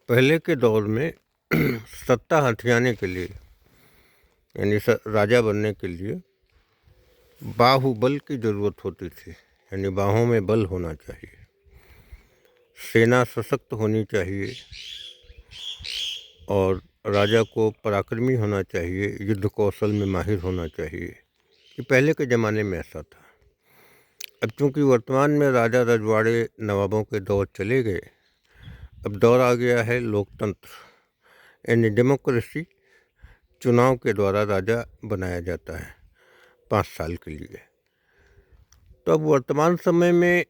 पहले के दौर में सत्ता हथियाने के लिए यानी राजा बनने के लिए बाहुबल की ज़रूरत होती थी। यानी बाहों में बल होना चाहिए, सेना सशक्त होनी चाहिए और राजा को पराक्रमी होना चाहिए, युद्ध कौशल में माहिर होना चाहिए। कि पहले के ज़माने में ऐसा था। अब चूँकि वर्तमान में राजा रजवाड़े नवाबों के दौर चले गए, अब दौर आ गया है लोकतंत्र यानी डेमोक्रेसी। चुनाव के द्वारा राजा बनाया जाता है 5 साल के लिए। तो अब वर्तमान समय में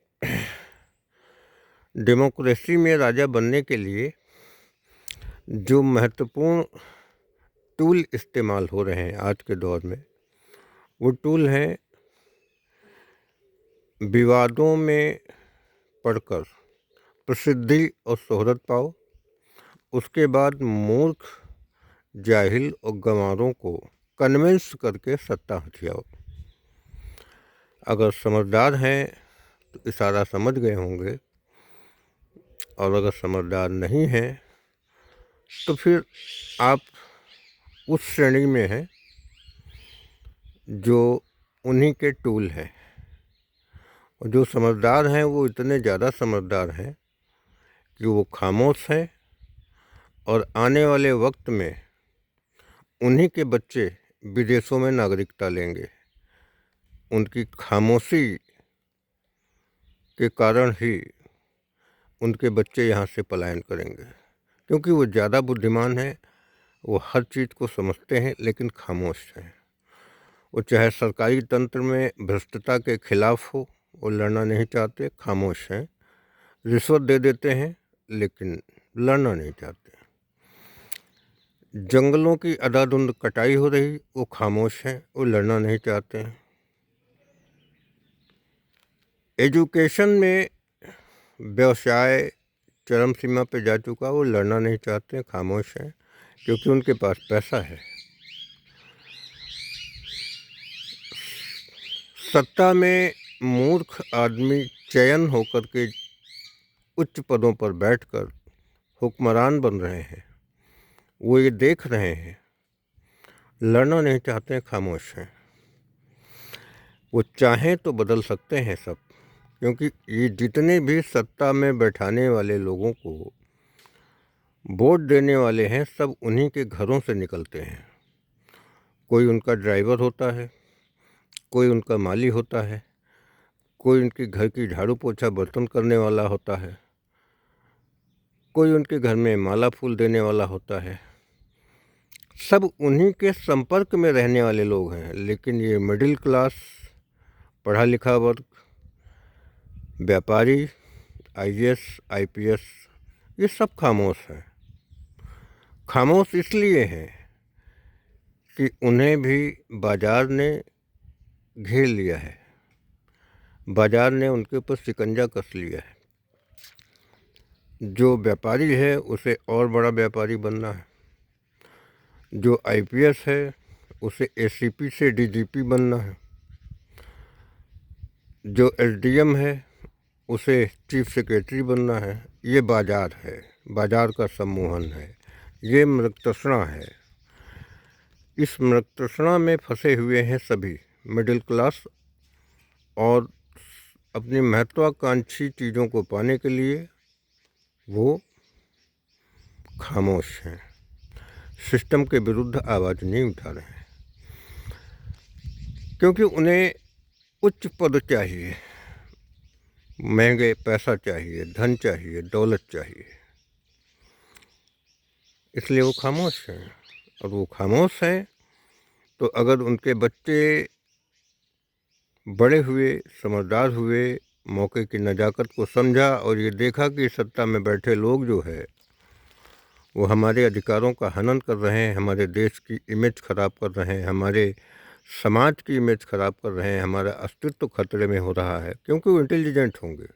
डेमोक्रेसी में राजा बनने के लिए जो महत्वपूर्ण टूल इस्तेमाल हो रहे हैं आज के दौर में, वो टूल हैं विवादों में पड़कर प्रसिद्धि और शोहरत पाओ, उसके बाद मूर्ख, जाहिल और गंवारों को कन्विंस करके सत्ता हथियाओ। अगर समझदार हैं तो इशारा समझ गए होंगे, और अगर समझदार नहीं हैं तो फिर आप उस श्रेणी में हैं जो उन्हीं के टूल हैं। और जो समझदार हैं वो इतने ज़्यादा समझदार हैं कि वो खामोश हैं, और आने वाले वक्त में उन्हीं के बच्चे विदेशों में नागरिकता लेंगे। उनकी खामोशी के कारण ही उनके बच्चे यहाँ से पलायन करेंगे, क्योंकि वो ज़्यादा बुद्धिमान हैं, वो हर चीज़ को समझते हैं लेकिन खामोश हैं। वो चाहे सरकारी तंत्र में भ्रष्टता के खिलाफ हो, वो लड़ना नहीं चाहते, खामोश हैं। रिश्वत दे देते हैं लेकिन लड़ना नहीं चाहते। जंगलों की अंधाधुंध कटाई हो रही, वो खामोश हैं, वो लड़ना नहीं चाहते हैं। एजुकेशन में व्यवसाय चरम सीमा पे जा चुका, वो लड़ना नहीं चाहते, खामोश हैं, क्योंकि उनके पास पैसा है। सत्ता में मूर्ख आदमी चयन होकर के उच्च पदों पर बैठकर हुक्मरान बन रहे हैं, वो ये देख रहे हैं, लड़ना नहीं चाहते, खामोश हैं। वो चाहें तो बदल सकते हैं सब, क्योंकि ये जितने भी सत्ता में बैठाने वाले लोगों को वोट देने वाले हैं, सब उन्हीं के घरों से निकलते हैं। कोई उनका ड्राइवर होता है, कोई उनका माली होता है, कोई उनके घर की झाड़ू पोछा बर्तन करने वाला होता है, कोई उनके घर में माला फूल देने वाला होता है। सब उन्हीं के संपर्क में रहने वाले लोग हैं। लेकिन ये मिडिल क्लास, पढ़ा लिखा वर्ग, व्यापारी, आईएएस, आईपीएस, ये सब खामोश हैं। खामोश इसलिए हैं कि उन्हें भी बाज़ार ने घेर लिया है, बाज़ार ने उनके ऊपर शिकंजा कस लिया है। जो व्यापारी है उसे और बड़ा व्यापारी बनना है, जो आईपीएस है उसे एसीपी से डीजीपी बनना है, जो एसडीएम है उसे चीफ सेक्रेटरी बनना है। ये बाज़ार है, बाज़ार का सम्मोहन है, ये मृगतृष्णा है। इस मृगतृष्णा में फंसे हुए हैं सभी मिडिल क्लास, और अपनी महत्वाकांक्षी चीज़ों को पाने के लिए वो खामोश हैं, सिस्टम के विरुद्ध आवाज़ नहीं उठा रहे हैं, क्योंकि उन्हें उच्च पद चाहिए, महंगे पैसा चाहिए, धन चाहिए, दौलत चाहिए, इसलिए वो खामोश हैं। और वो खामोश हैं तो अगर उनके बच्चे बड़े हुए, समझदार हुए, मौके की नज़ाकत को समझा और ये देखा कि सत्ता में बैठे लोग जो है वो हमारे अधिकारों का हनन कर रहे हैं, हमारे देश की इमेज ख़राब कर रहे हैं, हमारे समाज की इमेज ख़राब कर रहे हैं, हमारा अस्तित्व खतरे में हो रहा है, क्योंकि वो इंटेलिजेंट होंगे,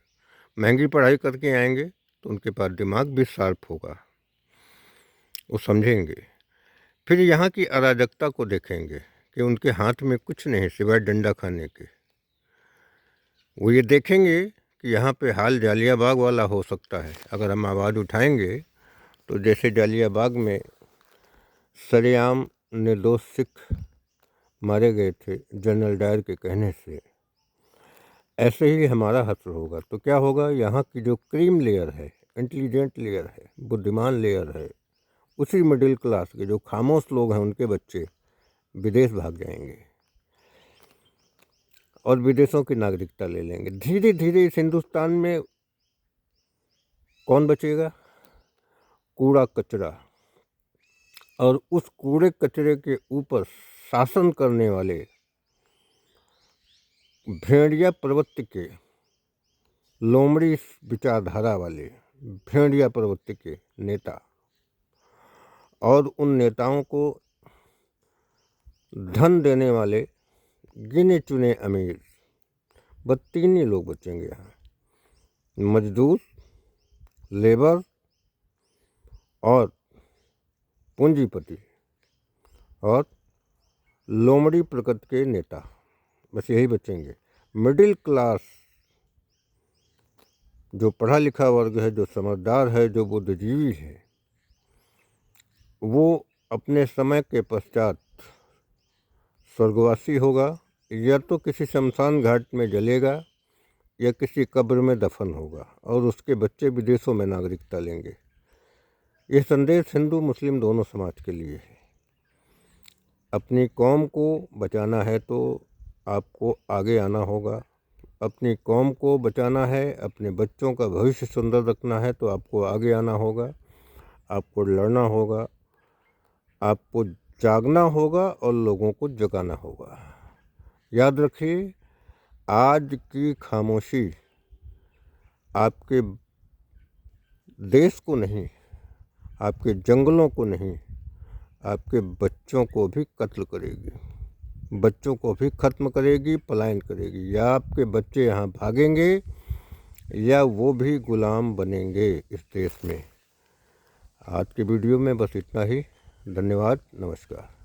महंगी पढ़ाई करके आएंगे तो उनके पास दिमाग भी शार्प होगा, वो समझेंगे। फिर यहाँ की अराजकता को देखेंगे कि उनके हाथ में कुछ नहीं सिवाय डंडा खाने के। वो ये देखेंगे कि यहाँ पे हाल जालियाबाग वाला हो सकता है, अगर हम आवाज़ उठाएंगे तो जैसे जालियाबाग में सरेआम निर्दोष सिख मारे गए थे जनरल डायर के कहने से, ऐसे ही हमारा हश्र होगा। तो क्या होगा, यहाँ की जो क्रीम लेयर है, इंटेलिजेंट लेयर है, बुद्धिमान लेयर है, उसी मिडिल क्लास के जो खामोश लोग हैं उनके बच्चे विदेश भाग जाएंगे और विदेशों की नागरिकता ले लेंगे। धीरे धीरे इस हिंदुस्तान में कौन बचेगा? कूड़ा कचरा। और उस कूड़े कचरे के ऊपर शासन करने वाले भेड़िया प्रवृत्ति के, लोमड़ी विचारधारा वाले भेड़िया प्रवृत्ति के नेता, और उन नेताओं को धन देने वाले गिने चुने अमीर, बस तीन ही लोग बचेंगे यहाँ, मजदूर, लेबर और पूंजीपति और लोमड़ी प्रकृति के नेता, बस यही बचेंगे। मिडिल क्लास जो पढ़ा लिखा वर्ग है, जो समझदार है, जो बुद्धिजीवी है, वो अपने समय के पश्चात स्वर्गवासी होगा, या तो किसी शमशान घाट में जलेगा या किसी कब्र में दफन होगा, और उसके बच्चे विदेशों में नागरिकता लेंगे। यह संदेश हिंदू मुस्लिम दोनों समाज के लिए है। अपनी कौम को बचाना है तो आपको आगे आना होगा। अपनी कौम को बचाना है, अपने बच्चों का भविष्य सुंदर रखना है तो आपको आगे आना होगा, आपको लड़ना होगा, आपको जागना होगा और लोगों को जगाना होगा। याद रखिए, आज की खामोशी आपके देश को नहीं, आपके जंगलों को नहीं, आपके बच्चों को भी कत्ल करेगी, बच्चों को भी ख़त्म करेगी, पलायन करेगी। या आपके बच्चे यहाँ भागेंगे या वो भी गुलाम बनेंगे इस देश में। आज की वीडियो में बस इतना ही। धन्यवाद, नमस्कार।